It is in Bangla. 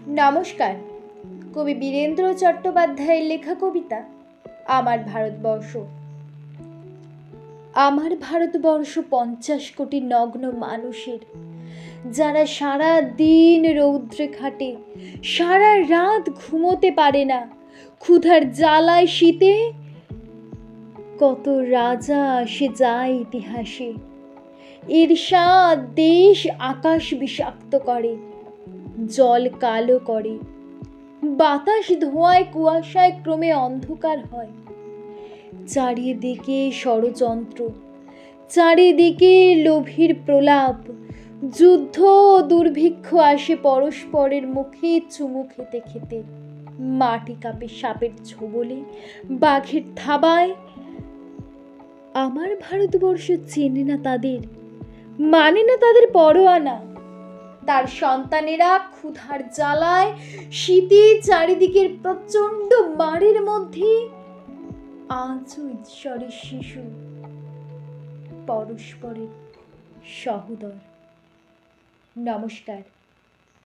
নমস্কার। কবি বীরেন্দ্র চট্টোপাধ্যায়ের লেখা কবিতা আমার ভারতবর্ষ। আমার ভারতবর্ষ 50 কোটি নগ্ন মানুষের, যারা সারা দিন রৌদ্রে খাটে, সারা রাত ঘুমোতে পারে না, ক্ষুধার জ্বালায় শীতে কত রাজা আসে যায় ইতিহাসে। ঈর্ষা দেশ আকাশ বিষাক্ত করে, জল কালো করে, বাতাস ধোঁয়ায় কুয়াশায় ক্রমে অন্ধকার হয়। চারিদিকে ষড়যন্ত্র, চারিদিকে লোভীর প্রলাপ, যুদ্ধ দুর্ভিক্ষ আসে পরস্পরের মুখে চুমু খেতে খেতে। মাটি কাঁপে সাপের ছোবলে, বাঘের থাবায়। আমার ভারতবর্ষ চেনে না তাদের, মানে না তাদের পরোয়ানা। তার সন্তানেরা ক্ষুধার জ্বালায় শীতে চারিদিকের প্রচন্ড মারের মধ্যে আজও ঈশ্বরের শিশু, পরস্পরের সহোদর। নমস্কার।